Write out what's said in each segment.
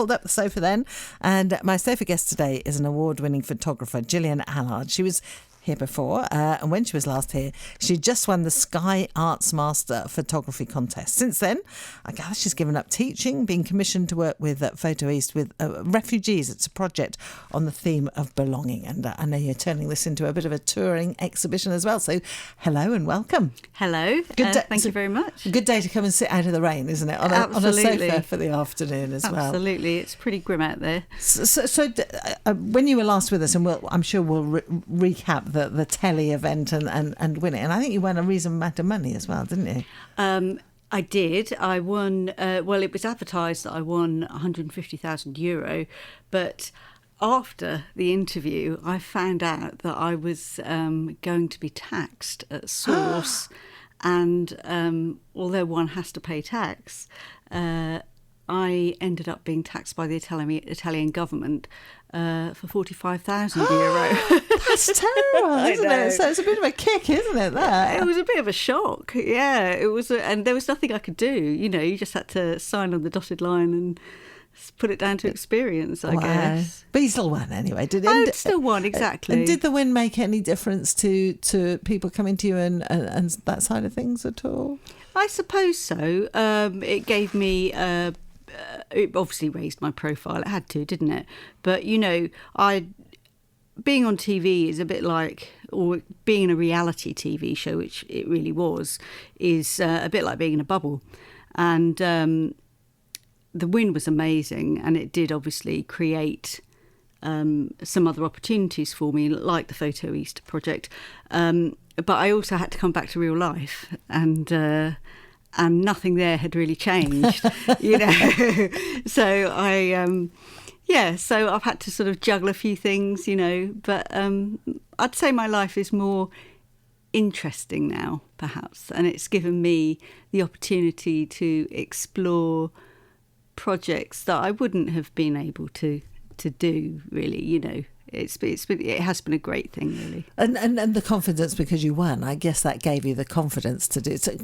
pulled up the sofa then, and my sofa guest today is an award-winning photographer, Gillian Allard. She was here before, and when she was last here, she just won the Sky Arts Master Photography Contest. Since then, I gather she's given up teaching, being commissioned to work with Photo East with refugees. It's a project on the theme of belonging, and I know you're turning this into a bit of a touring exhibition as well. So, hello and welcome. Hello. Thank you very much. Good day to come and sit out of the rain, isn't it? On a sofa for the afternoon as well. Absolutely. It's pretty grim out there. So when you were last with us, and I'm sure we'll recap the telly event and win it. And I think you won a reasonable amount of money as well, didn't you? I did. I won, it was advertised that I won €150,000, but after the interview, I found out that I was going to be taxed at source. And although one has to pay tax, I ended up being taxed by the Italian government for €45,000. That's terrible, isn't it? So it's a bit of a kick, isn't it? It was a bit of a shock. Yeah, it was, and there was nothing I could do. You know, you just had to sign on the dotted line and put it down to experience, I guess. But you still won anyway, did it? I still won, exactly. And did the win make any difference to people coming to you and that side of things at all? I suppose so. It gave me. It obviously raised my profile. It had to, didn't it? But, you know, being on TV is a bit like, or being in a reality TV show, which it really was, is a bit like being in a bubble. And the win was amazing, and it did obviously create some other opportunities for me, like the Photo East project. But I also had to come back to real life, and nothing there had really changed, you know. So so I've had to sort of juggle a few things, you know. But I'd say my life is more interesting now, perhaps, and it's given me the opportunity to explore projects that I wouldn't have been able to do, really, you know. It has been a great thing, really. And the confidence, because you won, I guess that gave you the confidence to do it. So,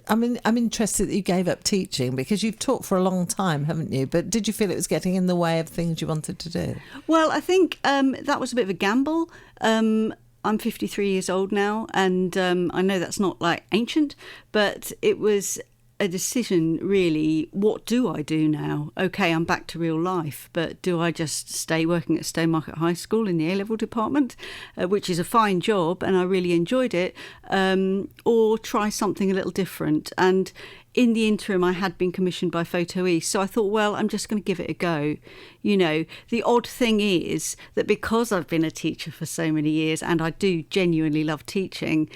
I'm interested that you gave up teaching, because you've taught for a long time, haven't you? But did you feel it was getting in the way of things you wanted to do? Well, I think that was a bit of a gamble. I'm 53 years old now, and I know that's not like ancient, but it was a decision, really. What do I do now? Okay, I'm back to real life, but do I just stay working at Stowmarket High School in the A-level department, which is a fine job and I really enjoyed it, or try something a little different? And in the interim, I had been commissioned by Photo East, so I thought, well, I'm just going to give it a go. You know, the odd thing is that because I've been a teacher for so many years, and I do genuinely love teaching,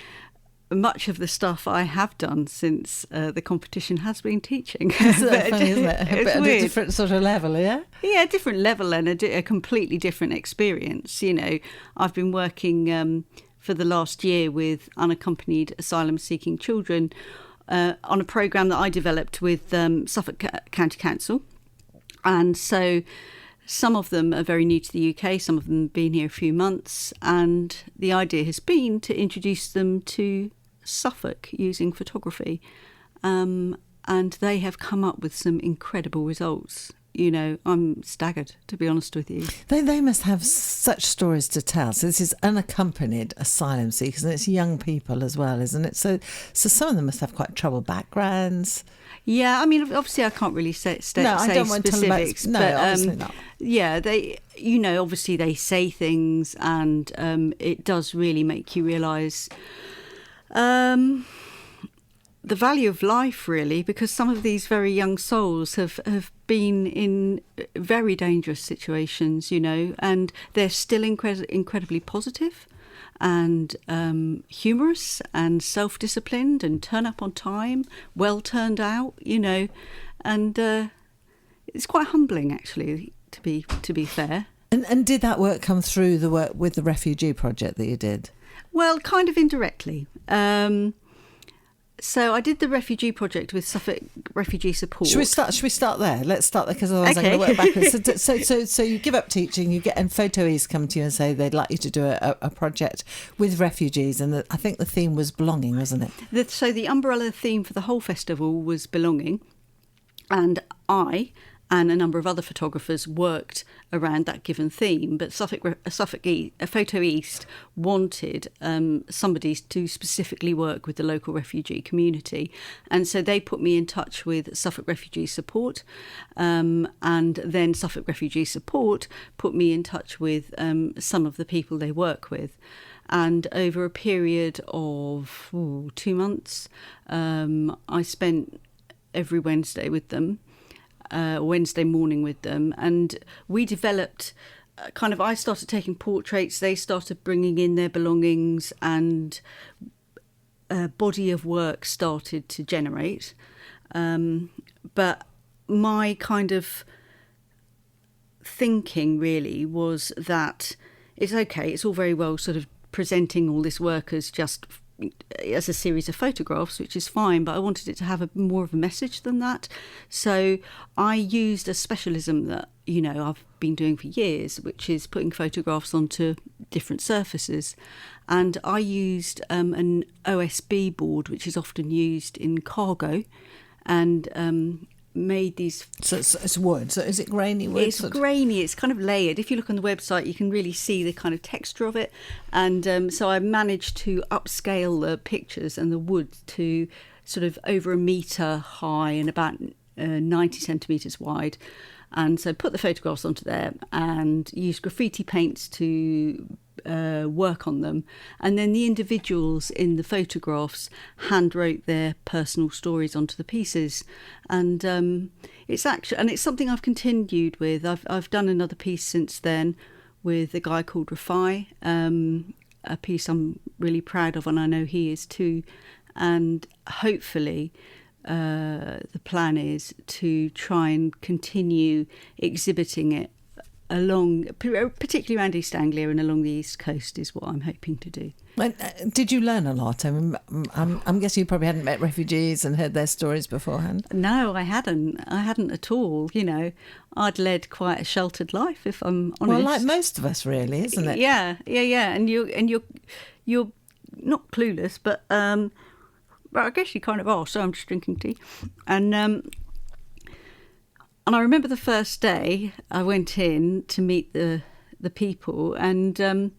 much of the stuff I have done since the competition has been teaching. It's funny, isn't it? It's a weird. Different sort of level, yeah? Yeah, a different level and a completely different experience. You know, I've been working for the last year with unaccompanied asylum-seeking children on a programme that I developed with Suffolk County Council. And so some of them are very new to the UK, some of them have been here a few months, and the idea has been to introduce them to Suffolk using photography. And they have come up with some incredible results. You know, I'm staggered, to be honest with you. They must have such stories to tell. So this is unaccompanied asylum seekers, and it's young people as well, isn't it? So some of them must have quite troubled backgrounds. Yeah, I mean, obviously I can't really say I don't want specifics. To but obviously not. Yeah, they, you know, obviously they say things, and it does really make you realise the value of life, really, because some of these very young souls have been in very dangerous situations, you know, and they're still incredibly positive and humorous and self-disciplined and turn up on time, well turned out, you know, and it's quite humbling, actually, to be fair. And did that work come through the work with the refugee project that you did? Well, kind of indirectly. So I did the refugee project with Suffolk Refugee Support. Should we start there? Let's start there, because otherwise okay. I'm going to work backwards. So you give up teaching, and Photo East come to you and say they'd like you to do a project with refugees, and I think the theme was belonging, wasn't it? So the umbrella theme for the whole festival was belonging, and I and a number of other photographers worked around that given theme. But Photo East wanted somebody to specifically work with the local refugee community. And so they put me in touch with Suffolk Refugee Support, and then Suffolk Refugee Support put me in touch with some of the people they work with. And over a period of 2 months, I spent every Wednesday with them. Wednesday morning with them, and we developed I started taking portraits, they started bringing in their belongings, and a body of work started to generate. But my kind of thinking really was that it's okay, it's all very well sort of presenting all this work as just as a series of photographs, which is fine, but I wanted it to have more of a message than that. So I used a specialism that, I've been doing for years, which is putting photographs onto different surfaces. And I used an OSB board, which is often used in cargo, and made these. So it's wood. So is it grainy wood? It's grainy. It's kind of layered. If you look on the website, you can really see the kind of texture of it. And so I managed to upscale the pictures and the wood to sort of over 1 metre high and about 90 centimetres wide. And so put the photographs onto there and used graffiti paints to work on them, and then the individuals in the photographs hand wrote their personal stories onto the pieces. And it's something I've continued with. I've done another piece since then with a guy called Rafai, a piece I'm really proud of, and I know he is too. And hopefully the plan is to try and continue exhibiting it along, particularly around East Anglia and along the East Coast, is what I'm hoping to do. Did you learn a lot? I mean, I'm guessing you probably hadn't met refugees and heard their stories beforehand. No, I hadn't at all. I'd led quite a sheltered life, if I'm honest. Well, like most of us, really, isn't it? Yeah. And you're not clueless, but I guess you kind of are. So I'm just drinking tea, and I remember the first day I went in to meet the people, and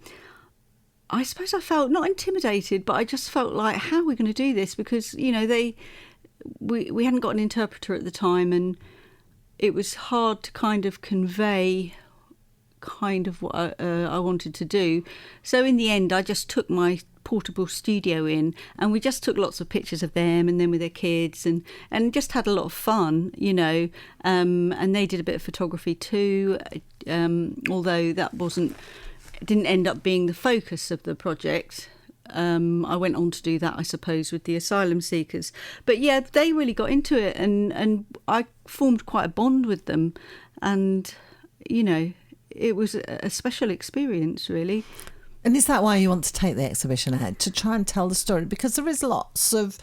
I suppose I felt not intimidated, but I just felt like, how are we going to do this? Because we hadn't got an interpreter at the time, and it was hard to kind of convey kind of what I wanted to do. So in the end, I just took my portable studio in, and we just took lots of pictures of them and then with their kids, and just had a lot of fun, and they did a bit of photography too, although that didn't end up being the focus of the project. I went on to do that, I suppose, with the asylum seekers. But yeah, they really got into it, and I formed quite a bond with them, and it was a special experience, really. And is that why you want to take the exhibition ahead, to try and tell the story? Because there is lots of,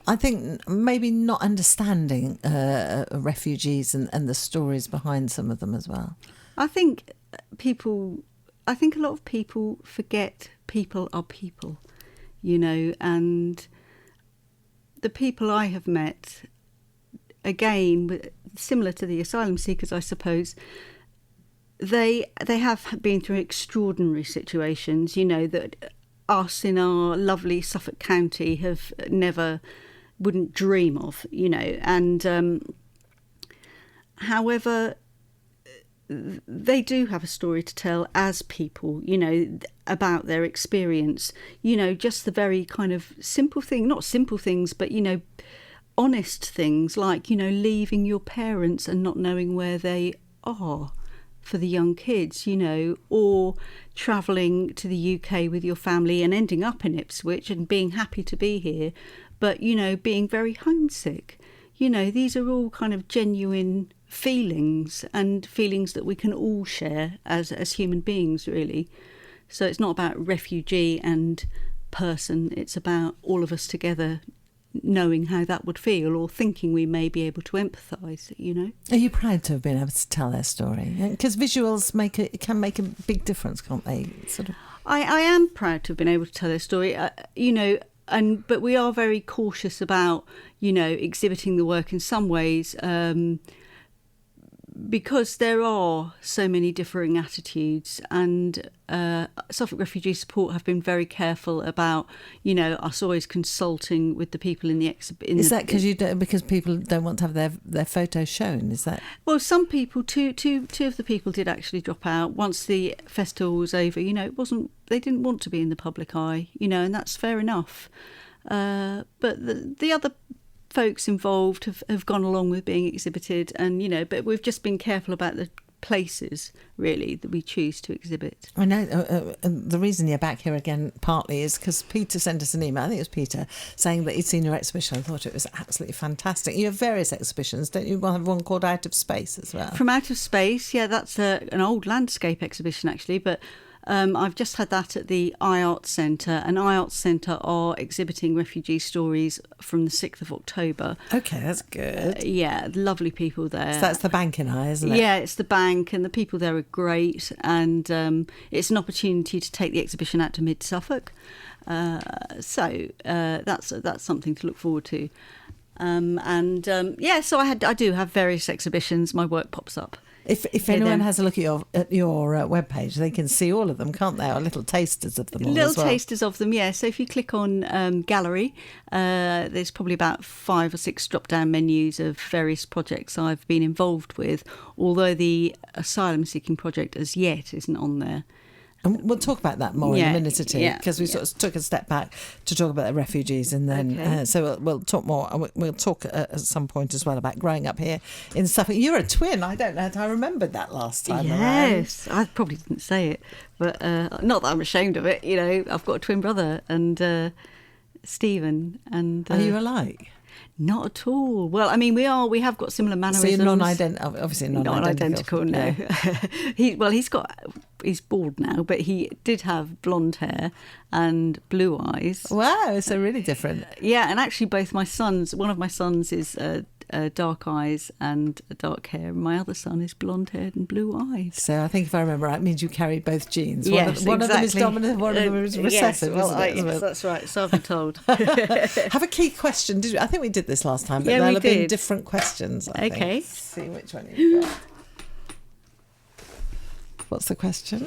I think, maybe not understanding refugees and the stories behind some of them as well. I think a lot of people forget people are people, and the people I have met, again, similar to the asylum seekers, I suppose, they have been through extraordinary situations, that us in our lovely Suffolk County wouldn't dream of, and however, they do have a story to tell as people, about their experience, just the very kind of simple thing, not simple things, but, honest things like, leaving your parents and not knowing where they are for the young kids, or travelling to the UK with your family and ending up in Ipswich and being happy to be here, but, being very homesick. These are all kind of genuine feelings, and feelings that we can all share as human beings, really. So it's not about refugee and person, it's about all of us together knowing how that would feel, or thinking we may be able to empathise, Are you proud to have been able to tell their story? Because visuals can make a big difference, can't they? Sort of. I am proud to have been able to tell their story, but we are very cautious about, exhibiting the work in some ways, because there are so many differing attitudes, and Suffolk Refugee Support have been very careful about, us always consulting with the people in the exhibition. Is that because people don't want to have their photos shown? Is that? Well, some people, two of the people did actually drop out once the festival was over. They didn't want to be in the public eye, and that's fair enough. But the other folks involved have gone along with being exhibited, and but we've just been careful about the places really that we choose to exhibit. I know the reason you're back here again partly is because Peter sent us an email, I think it was Peter, saying that he'd seen your exhibition. I thought it was absolutely fantastic. You have various exhibitions, don't you? Have one called Out of Space as well. From Out of Space, yeah, that's an old landscape exhibition actually, but I've just had that at the iArts Centre, and iArts Centre are exhibiting refugee stories from the 6th of October. Okay, that's good. Yeah, lovely people there. So that's the bank in I, isn't it? Yeah, it's the bank, and the people there are great, and it's an opportunity to take the exhibition out to mid-Suffolk. So that's something to look forward to. So I do have various exhibitions. My work pops up. If anyone has a look at your webpage, they can see all of them, can't they? Or little tasters of them all as well. Tasters of them, yeah. So if you click on gallery, there's probably about 5 or 6 drop-down menus of various projects I've been involved with, although the asylum seeking project as yet isn't on there. And we'll talk about that more in a minute or two, because we sort of took a step back to talk about the refugees, and then so we'll talk more. We'll talk at some point as well about growing up here in Suffolk. You're a twin. I don't know if I remembered that last time around. Yes, I probably didn't say it, but not that I'm ashamed of it. I've got a twin brother, and Stephen. And are you alike? Not at all. Well, I mean, we have got similar mannerisms. So you're obviously non-identical. No. He's bald now, but he did have blonde hair and blue eyes. Wow, so really different. Yeah, and actually both my sons, one of my sons is dark eyes and dark hair. My other son is blonde haired and blue eyed. So I think if I remember right, it means you carry both genes. Yes, one of them is dominant, one of them is recessive. Yes, that's right. So I've been told. Have a key question. I think we did this last time, but there'll have been different questions. I think. Let's see which one you've got. What's the question?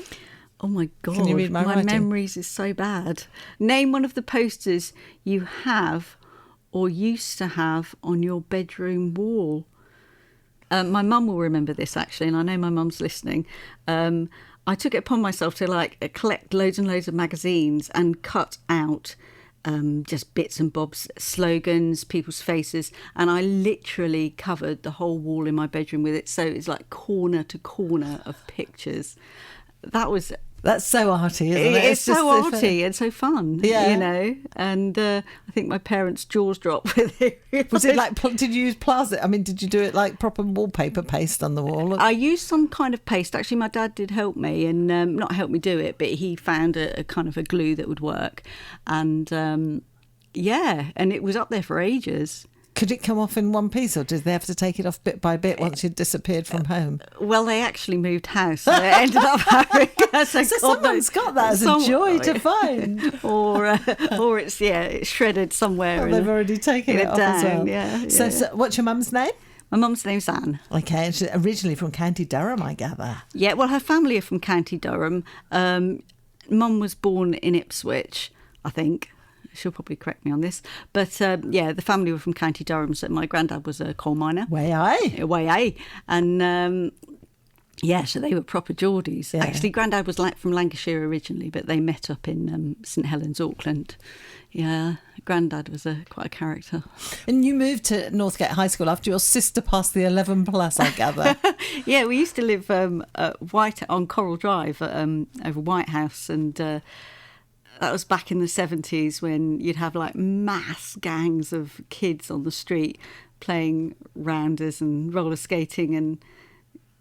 Oh my God, can you read my writing? Memories is so bad. Name one of the posters you have or used to have on your bedroom wall. My mum will remember this actually, and I know my mum's listening. I took it upon myself to collect loads and loads of magazines and cut out just bits and bobs, slogans, people's faces, and I literally covered the whole wall in my bedroom with it. So it's like corner to corner of pictures. That's so arty, isn't it? It's so arty and so fun, and I think my parents' jaws dropped with it. Was it did you use plastic? I mean, did you do it like proper wallpaper paste on the wall? I used some kind of paste. Actually, my dad did help me, and not help me do it, but he found a kind of a glue that would work. And and it was up there for ages. Could it come off in one piece, or did they have to take it off bit by bit once you'd disappeared from home? Well, they actually moved house, so they ended up having... So someone's got that as a joy to find. or it's shredded somewhere. They've already taken it off as well. Yeah. So what's your mum's name? My mum's name's Anne. Okay, and she's originally from County Durham, I gather. Yeah, well, her family are from County Durham. Mum was born in Ipswich, I think. She'll probably correct me on this. But, the family were from County Durham, so my granddad was a coal miner. Way aye. And, so they were proper Geordies. Yeah. Actually, granddad was from Lancashire originally, but they met up in St Helens, Auckland. Yeah, granddad was quite a character. And you moved to Northgate High School after your sister passed the 11 plus, I gather. Yeah, we used to live on Coral Drive over White House, and... that was back in the 70s when you'd have mass gangs of kids on the street playing rounders and roller skating and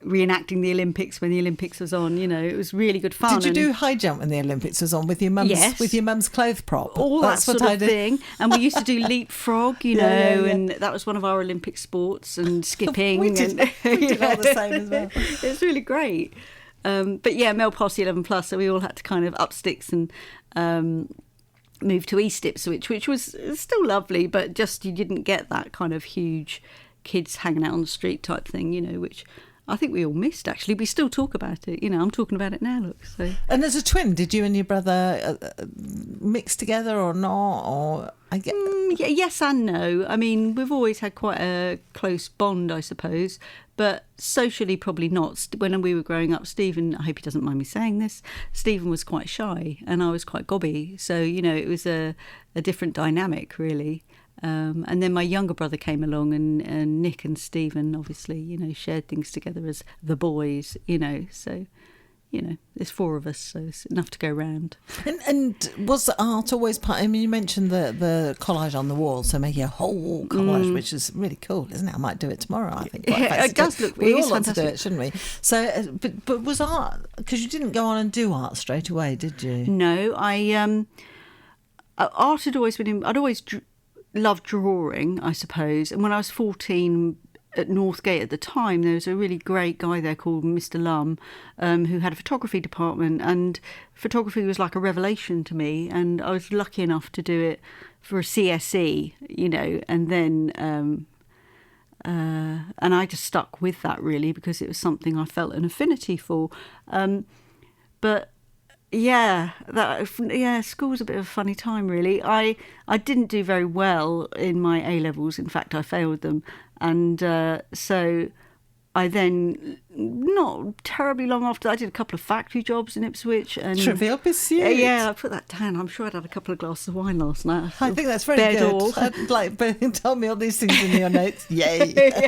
reenacting the Olympics when the Olympics was on. It was really good fun. Did you do high jump when the Olympics was on with your mum's? Yes. With your mum's clothes prop? All that sort of thing. And we used to do leapfrog, and that was one of our Olympic sports, and skipping. we did all the same as well. It was really great. But Mel passed the 11 plus, so we all had to kind of up sticks and move to East Ipswich, which was still lovely, but just you didn't get that kind of huge kids hanging out on the street type thing, which I think we all missed, actually. We still talk about it. I'm talking about it now, look. So. And as a twin, did you and your brother mix together or not? Or yes and no. I mean, we've always had quite a close bond, I suppose, but socially probably not. When we were growing up, Stephen, I hope he doesn't mind me saying this, Stephen was quite shy and I was quite gobby. So, it was a different dynamic, really. And then my younger brother came along, and Nick and Stephen obviously, shared things together as the boys, so, there's 4 of us, so it's enough to go round. And was art always part? I mean, you mentioned the collage on the wall, so making a whole wall collage, which is really cool, isn't it? I might do it tomorrow, I think. It does look we really all want to fantastic. do it, shouldn't we? So, but was art, because you didn't go on and do art straight away, did you? No, art had always been I'd always loved drawing, I suppose. And when I was 14 at Northgate at the time, there was a really great guy there called Mr. Lum, who had a photography department, and photography was like a revelation to me. And I was lucky enough to do it for a CSE, and then and I just stuck with that, really, because it was something I felt an affinity for. But school was a bit of a funny time, really. I didn't do very well in my A-levels. In fact, I failed them. And so I then, not terribly long after, I did a couple of factory jobs in Ipswich. And Trivial Pursuit. Yeah, I put that down. I'm sure I'd had a couple of glasses of wine last night. I think that's very good. I'd like, tell me all these things in your notes. Yay.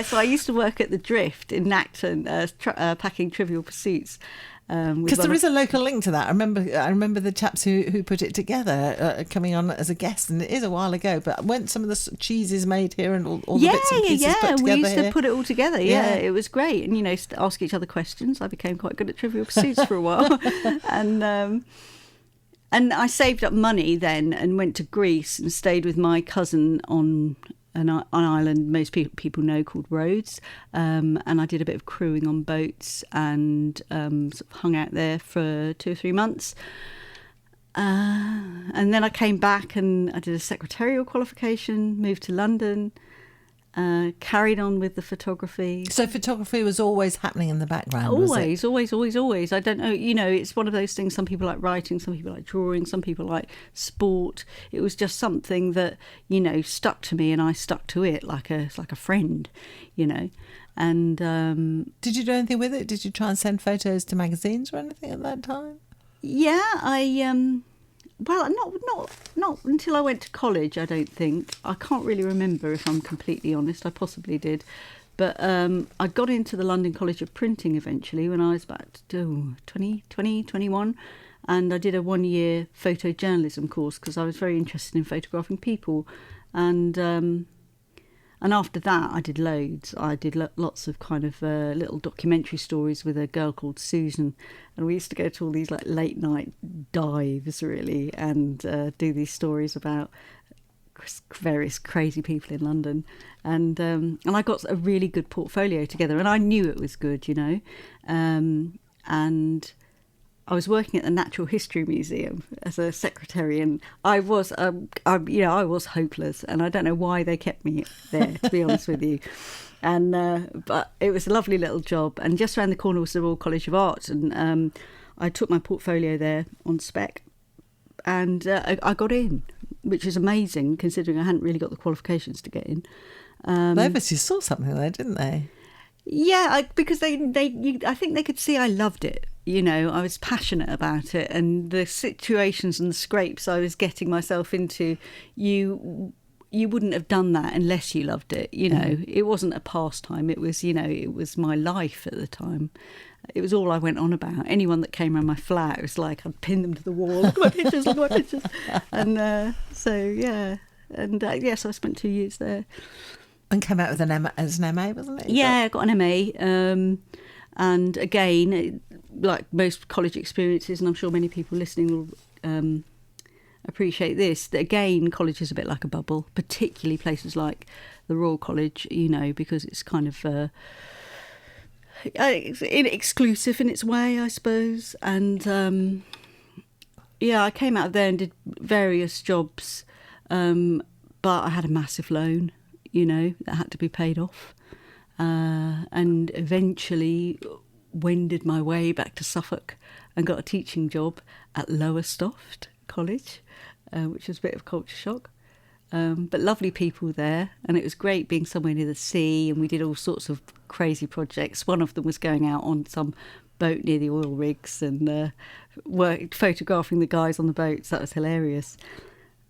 So I used to work at the Drift in Acton, packing Trivial Pursuits. Because there is a local link to that. I remember the chaps who put it together coming on as a guest, and it is a while ago. But weren't some of the cheeses made here and all the bits and pieces put together? We used to here? put it all together. Yeah, it was great, and ask each other questions. I became quite good at Trivial Pursuits for a while, and I saved up money then and went to Greece and stayed with my cousin on an island most people know called Rhodes, and I did a bit of crewing on boats and sort of hung out there for 2 or 3 months, and then I came back and I did a secretarial qualification, moved to London, carried on with the photography. So photography was always happening in the background, always. I don't know, it's one of those things. Some people like writing, some people like drawing, some people like sport. It was just something that stuck to me, and I stuck to it like a friend, and did you do anything with it? Did you try and send photos to magazines or anything at that time? Well, not until I went to college, I don't think. I can't really remember, if I'm completely honest. I possibly did. But I got into the London College of Printing eventually when I was about 21. And I did a 1-year photojournalism course because I was very interested in photographing people. And after that, I did loads. I did lots of kind of little documentary stories with a girl called Susan. And we used to go to all these like late night dives, really, and do these stories about various crazy people in London. And I got a really good portfolio together, and I knew it was good, and I was working at the Natural History Museum as a secretary, and I was hopeless, and I don't know why they kept me there, to be honest with you. And but it was a lovely little job, and just around the corner was the Royal College of Art, and I took my portfolio there on spec, and I got in, which is amazing considering I hadn't really got the qualifications to get in. They obviously saw something there, didn't they? Yeah, because I think they could see I loved it. I was passionate about it, and the situations and the scrapes I was getting myself into, you wouldn't have done that unless you loved it. It wasn't a pastime. It was, it was my life at the time. It was all I went on about. Anyone that came around my flat, it was like I'd pin them to the wall. Look at my pictures. And so I spent 2 years there. And came out with an MA, wasn't it? Yeah, I got an MA. And again, like most college experiences, and I'm sure many people listening will appreciate this, that again, college is a bit like a bubble, particularly places like the Royal College, because it's kind of it's exclusive in its way, I suppose. And I came out of there and did various jobs, but I had a massive loan, that had to be paid off. and eventually wended my way back to Suffolk and got a teaching job at Lowestoft College, which was a bit of a culture shock. But lovely people there, and it was great being somewhere near the sea, and we did all sorts of crazy projects. One of them was going out on some boat near the oil rigs and photographing the guys on the boats. That was hilarious.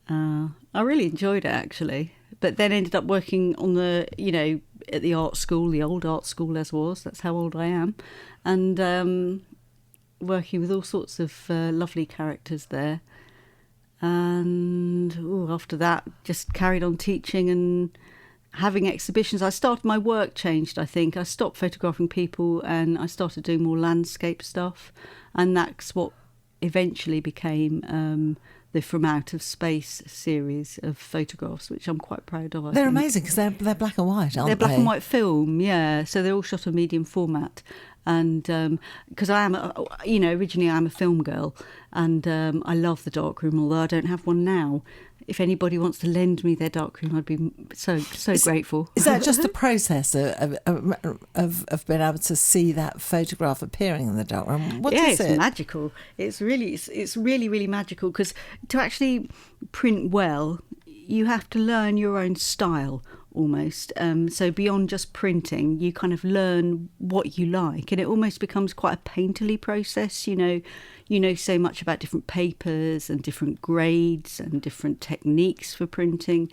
I really enjoyed it, actually. But then ended up working on at the art school, the old art school as was. That's how old I am. And working with all sorts of lovely characters there. And after that, just carried on teaching and having exhibitions. My work changed, I think. I stopped photographing people and I started doing more landscape stuff. And that's what eventually became the From Out of Space series of photographs, which I'm quite proud of. They're amazing because they're black and white, aren't they? They're black and white film, yeah. So they're all shot on medium format. And because I am, originally I'm a film girl, and I love the darkroom, although I don't have one now. If anybody wants to lend me their darkroom, I'd be so grateful. Is that just the process of being able to see that photograph appearing in the darkroom? What is it? It's magical. It's really, really magical, because to actually print well, you have to learn your own style almost. So beyond just printing, you kind of learn what you like, and it almost becomes quite a painterly process. You know so much about different papers and different grades and different techniques for printing.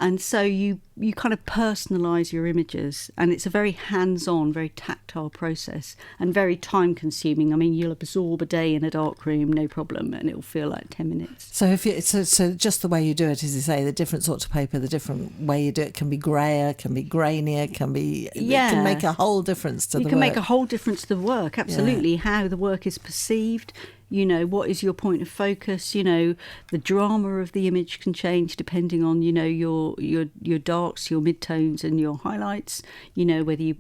And so you kind of personalise your images, and it's a very hands-on, very tactile process, and very time-consuming. I mean, you'll absorb a day in a dark room, no problem, and it'll feel like 10 minutes. So so just the way you do it, as you say, the different sorts of paper, the different way you do it can be greyer, can be grainier, it can make a whole difference to the work. You can make a whole difference to the work, absolutely. Yeah. How the work is perceived. What is your point of focus? The drama of the image can change depending on, your darks, your midtones and your highlights, whether you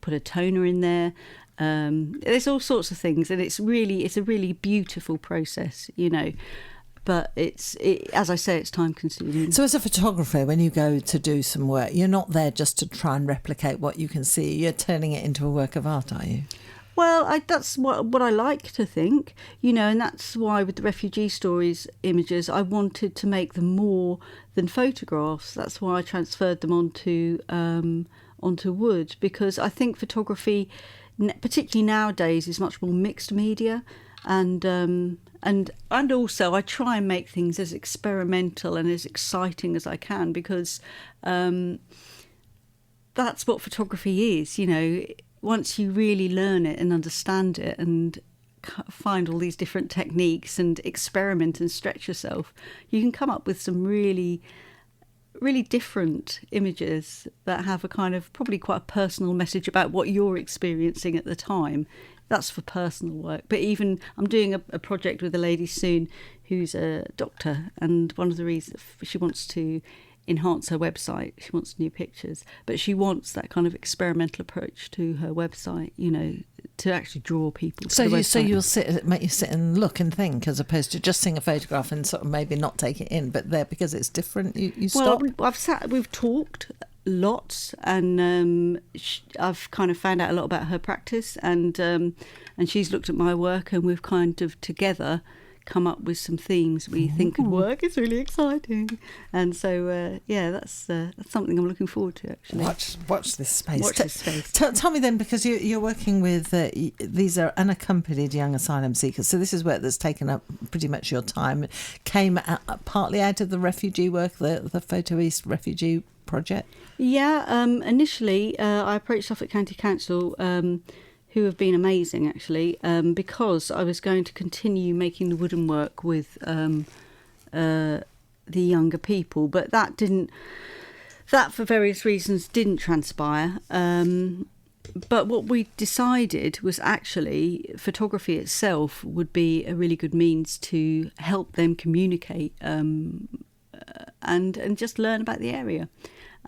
put a toner in there. There's all sorts of things, and it's a really beautiful process, But as I say, it's time consuming. So as a photographer, when you go to do some work, you're not there just to try and replicate what you can see. You're turning it into a work of art, are you? Well, that's what I like to think, and that's why with the refugee stories images, I wanted to make them more than photographs. That's why I transferred them onto wood, because I think photography, particularly nowadays, is much more mixed media, and also I try and make things as experimental and as exciting as I can, because that's what photography is, Once you really learn it and understand it and find all these different techniques and experiment and stretch yourself, you can come up with some really, really different images that have a kind of probably quite a personal message about what you're experiencing at the time. That's for personal work. But even I'm doing a project with a lady soon who's a doctor, and one of the reasons she wants to enhance her website, she wants new pictures, but she wants that kind of experimental approach to her website, to actually draw people to the website. So you'll make you sit and look and think, as opposed to just seeing a photograph and sort of maybe not take it in, but there, because it's different, you stop. Well, we've talked lots, and I've kind of found out a lot about her practice, and she's looked at my work, and we've kind of together come up with some themes we think could work. It's really exciting, and so that's something I'm looking forward to, actually. Watch this space. Watch this space. Tell me then, because you're working with these are unaccompanied young asylum seekers, so this is work that's taken up pretty much your time. Came partly out of the refugee work, the Photo East refugee project. Yeah, initially I approached Suffolk County Council, who have been amazing, actually, because I was going to continue making the wooden work with the younger people, but that for various reasons didn't transpire. But what we decided was actually photography itself would be a really good means to help them communicate and just learn about the area.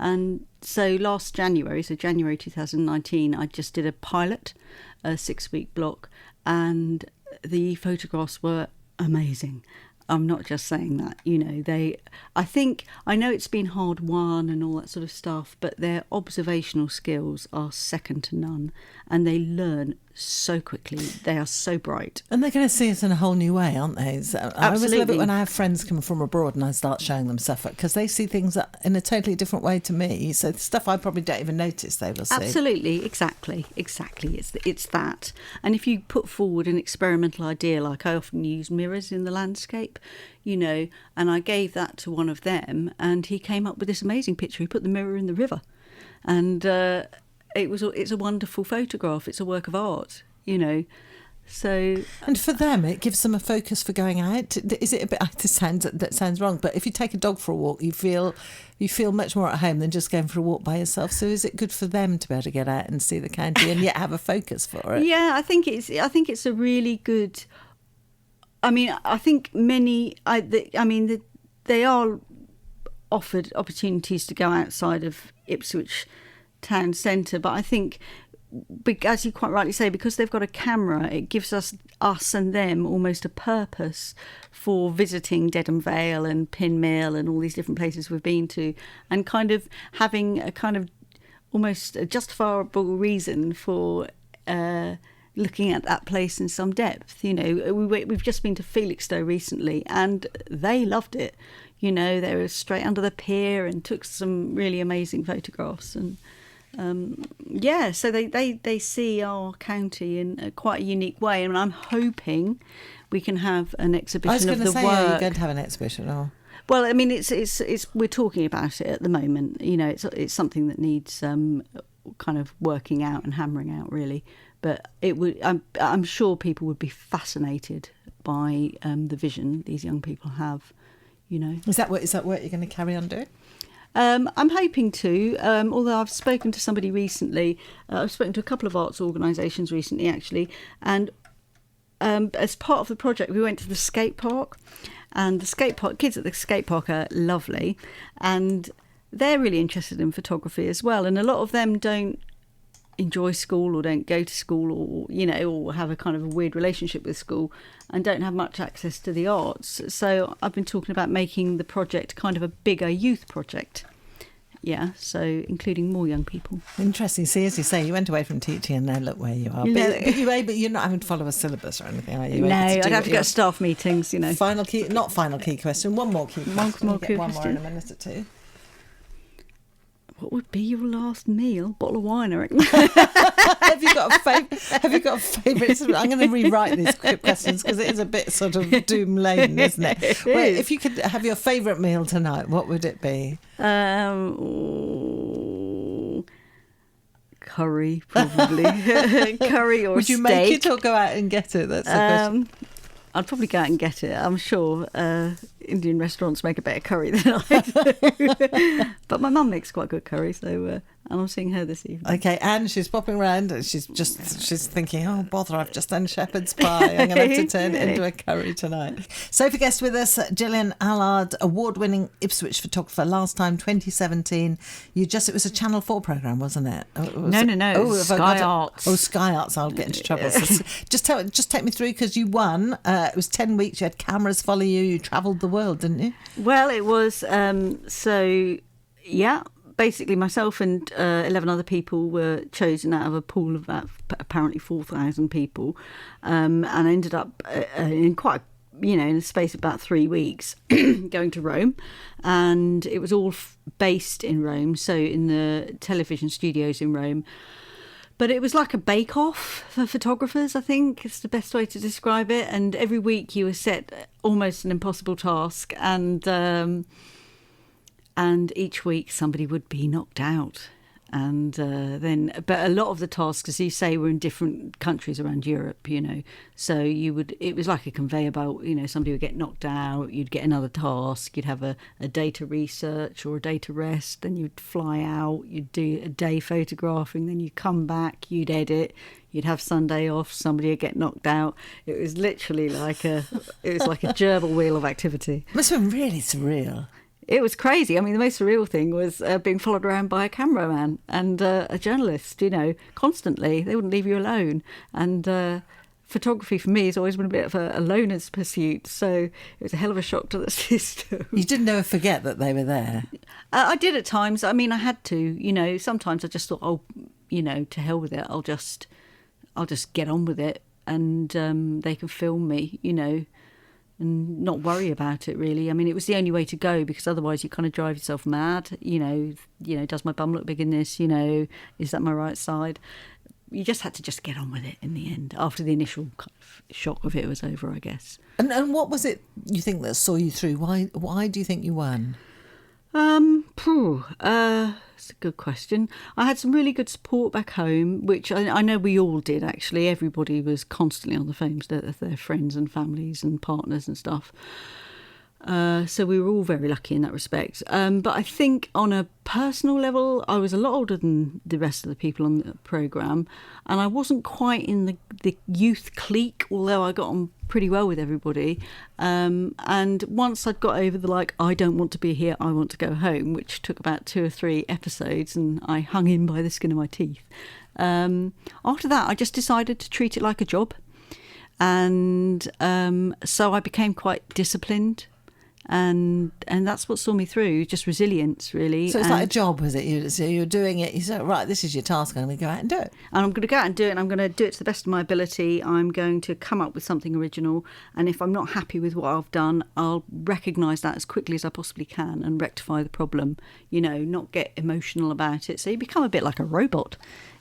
And so last January, January 2019, I just did a pilot, a 6-week block, and the photographs were amazing. I'm not just saying that, I know it's been hard won and all that sort of stuff, but their observational skills are second to none, and they learn so quickly. They are so bright. And they're going to see it in a whole new way, aren't they? So I always love it when I have friends come from abroad and I start showing them Suffolk, because they see things in a totally different way to me. So the stuff I probably don't even notice, they will see. Absolutely, exactly. It's that. And if you put forward an experimental idea, like I often use mirrors in the landscape, and I gave that to one of them, and he came up with this amazing picture. He put the mirror in the river, and it's a wonderful photograph. It's a work of art, So, and for them, it gives them a focus for going out. Is it a bit? That sounds wrong, but if you take a dog for a walk, you feel much more at home than just going for a walk by yourself. So, is it good for them to be able to get out and see the county and yet have a focus for it? Yeah, I think it's a really good. I mean, I think many. They are offered opportunities to go outside of Ipswich town centre, but I think, as you quite rightly say, because they've got a camera, it gives us and them almost a purpose for visiting Dedham Vale and Pin Mill and all these different places we've been to, and kind of having a kind of almost a justifiable reason for looking at that place in some depth. We've just been to Felixstowe recently, and they loved it. They were straight under the pier and took some really amazing photographs, and so they see our county in quite a unique way, and I'm hoping we can have an exhibition of the work. Are you going to have an exhibition? Or? Well, I mean, it's we're talking about it at the moment. It's something that needs kind of working out and hammering out, really. But it would. I'm sure people would be fascinated by the vision these young people have. Is that what you're going to carry on doing? I'm hoping to, although I've spoken to somebody recently. I've spoken to a couple of arts organisations recently, actually, and as part of the project, we went to the skate park, and the skate park kids at the skate park are lovely, and they're really interested in photography as well. And a lot of them don't enjoy school or don't go to school, or or have a kind of a weird relationship with school and don't have much access to the arts. So I've been talking about making the project kind of a bigger youth project. Yeah, so including more young people. Interesting. See, as you say, you went away from teaching and now look where you are. But you're not having to follow a syllabus or anything, are you? No, I'd have to go to staff meetings, Final key question. One more key question. One more in a minute or two. What would be your last meal? Bottle of wine, I reckon. Have you got a favourite? I'm going to rewrite these quick questions because it is a bit sort of doom laden, isn't it? Well, if you could have your favourite meal tonight, what would it be? Curry, probably. Curry or steak. Would you make it or go out and get it? That's the question. I'd probably go out and get it. I'm sure Indian restaurants make a better curry than I do. But my mum makes quite good curry, so and I'm seeing her this evening. Okay, and she's popping around and she's thinking, oh, bother, I've just done shepherd's pie. I'm going to have to turn it into a curry tonight. Sophie guest with us, Gillian Allard, award-winning Ipswich photographer, last time 2017. It was a Channel 4 programme, wasn't it? No. Sky Arts. Sky Arts, I'll get into trouble. So just take me through, because you won. It was 10 weeks, you had cameras follow you, you travelled the world, didn't you? Well, it was, basically myself and 11 other people were chosen out of a pool of about apparently 4,000 people, and I ended up in quite in a space of about 3 weeks going to Rome, and it was all based in Rome, so in the television studios in Rome. But it was like a bake-off for photographers, I think. It's the best way to describe it. And every week you were set almost an impossible task. And each week somebody would be knocked out. And but a lot of the tasks, as you say, were in different countries around Europe, So it was like a conveyor belt, somebody would get knocked out, you'd get another task, you'd have a day to research or a day to rest, then you'd fly out, you'd do a day photographing, then you'd come back, you'd edit, you'd have Sunday off, somebody would get knocked out. It was literally like a gerbil wheel of activity. It must have been really surreal. It was crazy. I mean, the most surreal thing was being followed around by a cameraman and a journalist, constantly. They wouldn't leave you alone. And photography for me has always been a bit of a loner's pursuit, so it was a hell of a shock to the system. You didn't ever forget that they were there? I did at times. I mean, I had to. Sometimes I just thought, to hell with it. I'll just get on with it, and they can film me, and not worry about it really. I mean, it was the only way to go, because otherwise you kind of drive yourself mad. Does my bum look big in this? Is that my right side? You just had to just get on with it in the end, after the initial kind of shock of it was over, I guess. And what was it you think that saw you through? Why do you think you won? It's a good question. I had some really good support back home, which I know we all did, actually. Everybody was constantly on the phone with their friends and families and partners and stuff. So we were all very lucky in that respect. But I think on a personal level, I was a lot older than the rest of the people on the programme, and I wasn't quite in the youth clique, although I got on pretty well with everybody. And once I'd got over the I don't want to be here, I want to go home, which took about 2 or 3 episodes, and I hung in by the skin of my teeth. After that, I just decided to treat it like a job. And so I became quite disciplined. And that's what saw me through, just resilience, really. So it's like a job, was it? So you're doing it, you said, right, this is your task, I'm going to go out and do it. And I'm going to go out and do it, and I'm going to do it to the best of my ability. I'm going to come up with something original, and if I'm not happy with what I've done, I'll recognise that as quickly as I possibly can and rectify the problem, not get emotional about it. So you become a bit like a robot.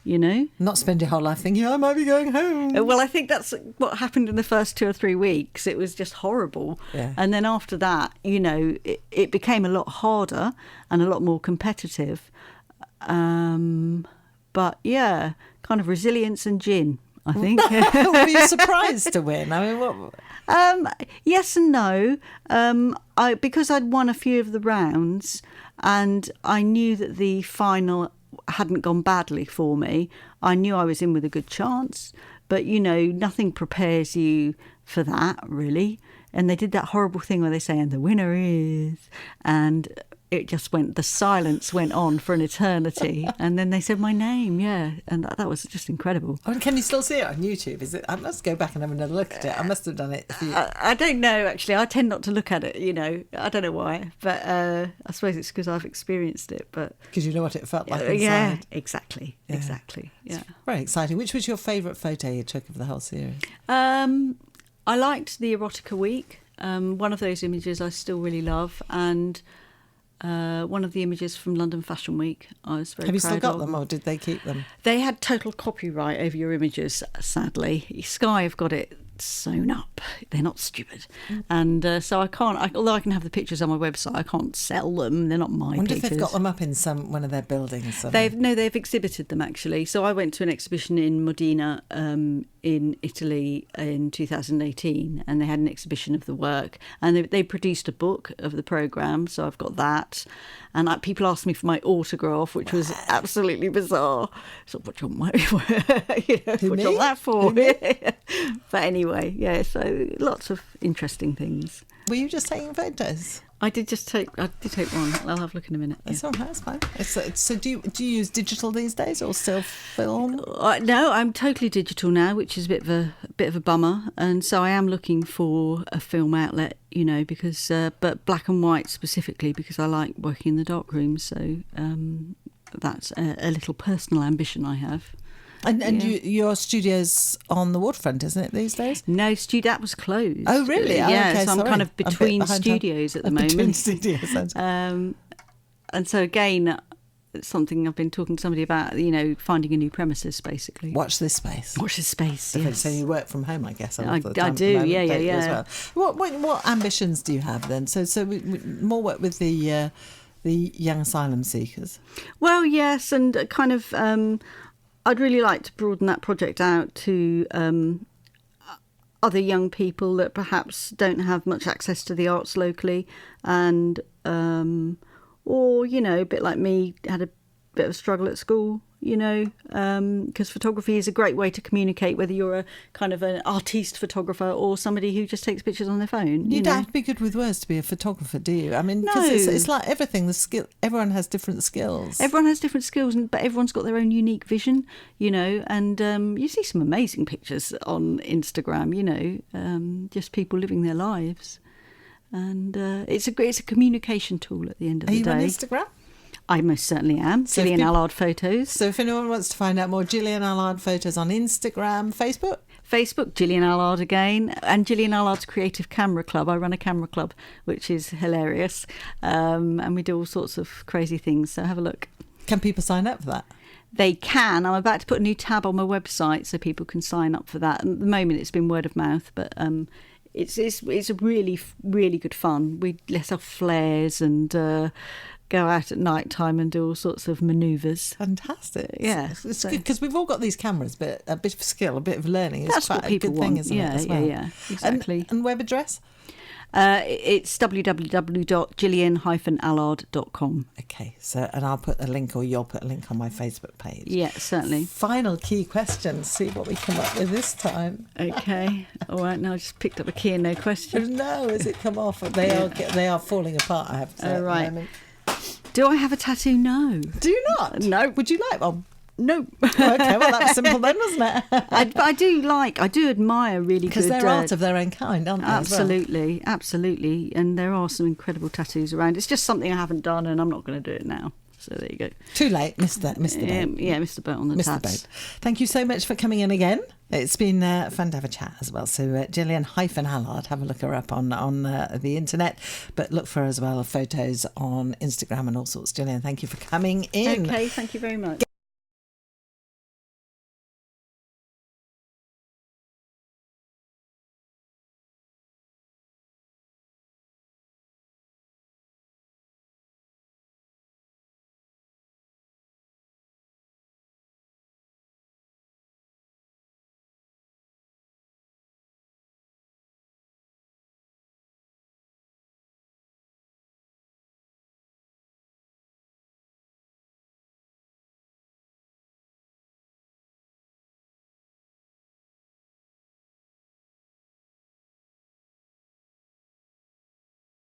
Not spend your whole life thinking, I might be going home. Well, I think that's what happened in the first 2 or 3 weeks. It was just horrible. Yeah. And then after that, it became a lot harder and a lot more competitive. But yeah, kind of resilience and gin, I think. Were you surprised to win? I mean, what? Yes and no. Because I'd won a few of the rounds, and I knew that the final hadn't gone badly for me, I knew I was in with a good chance. But nothing prepares you for that, really. And they did that horrible thing where they say, and the winner is, and it just the silence went on for an eternity. And then they said my name, and that was just incredible. Oh, can you still see it on YouTube? Is it? I must go back and have another look at it. I must have done it. I don't know, actually. I tend not to look at it, I don't know why, but I suppose it's because I've experienced it. But because you know what it felt like inside. Yeah, exactly. Yeah. It's very exciting. Which was your favourite photo you took of the whole series? I liked the Erotica Week. One of those images I still really love, and one of the images from London Fashion Week I was very proud of. Have you still got them, or did they keep them? They had total copyright over your images, sadly. Sky have got it sewn up. They're not stupid. And so I can't, although I can have the pictures on my website, I can't sell them. They're not my pictures. I wonder if they've got them up in one of their buildings. They've exhibited them, actually. So I went to an exhibition in Modena in Italy in 2018, and they had an exhibition of the work, and they produced a book of the programme, so I've got that. And people asked me for my autograph, which was absolutely bizarre. So what do you want what do you want that for? But anyway, so lots of interesting things. Were you just taking photos? I did take one. I'll have a look in a minute. That's all right, that's fine. So do you use digital these days, or still film? No, I'm totally digital now, which is a bit of a bummer. And so I am looking for a film outlet, because but black and white specifically, because I like working in the darkroom. So that's a little personal ambition I have. And your studio's on the waterfront, isn't it, these days? No, that was closed. Oh, really? Yeah, okay, so I'm kind of between studios at the moment. Between studios. And so again, it's something I've been talking to somebody about, finding a new premises, basically. Watch this space. Watch this space, yes. So you work from home, I guess. I do, yeah. As well. What ambitions do you have then? So we more work with the young asylum seekers? Well, yes, and kind of... I'd really like to broaden that project out to other young people that perhaps don't have much access to the arts locally, and or a bit like me, had a bit of a struggle at school, because photography is a great way to communicate, whether you're a kind of an artiste photographer or somebody who just takes pictures on their phone. You don't have to be good with words to be a photographer, do you? I mean, because it's like everything, everyone has different skills. Everyone has different skills, but everyone's got their own unique vision, and you see some amazing pictures on Instagram, just people living their lives. And it's a communication tool at the end of the day. Are you on Instagram? I most certainly am. So Gillian Allard Photos. So if anyone wants to find out more, Gillian Allard Photos on Instagram, Facebook, Gillian Allard again, and Gillian Allard's Creative Camera Club. I run a camera club, which is hilarious, and we do all sorts of crazy things, so have a look. Can people sign up for that? They can. I'm about to put a new tab on my website so people can sign up for that. And at the moment it's been word of mouth, but it's a really, really good fun. We let off flares and go out at night time and do all sorts of manoeuvres. Fantastic. Yeah. It's good because we've all got these cameras, but a bit of skill, a bit of learning is That's quite what people a good thing, want. isn't it? As well? Yeah, exactly. And web address? It's www.gillian-allard.com. Okay, and I'll put a link, or you'll put a link on my Facebook page. Yeah, certainly. Final key question, see what we come up with this time. Okay, all right, now I just picked up a key and no question. No, has it come off? They are falling apart, I have to say. Oh, right. Do I have a tattoo? No. Do you not? No. Would you like one? No. Okay, well, that was simple then, wasn't it? I do admire really good... Because they're art of their own kind, aren't they? Absolutely, absolutely. And there are some incredible tattoos around. It's just something I haven't done and I'm not going to do it now. So there you go. Too late, missed the boat. Yeah, missed the boat on the tats. Missed the boat. Thank you so much for coming in again. It's been fun to have a chat as well. So Gillian-Allard, have a look her up on the internet, but look for her as well photos on Instagram and all sorts. Gillian, thank you for coming in. Okay, thank you very much.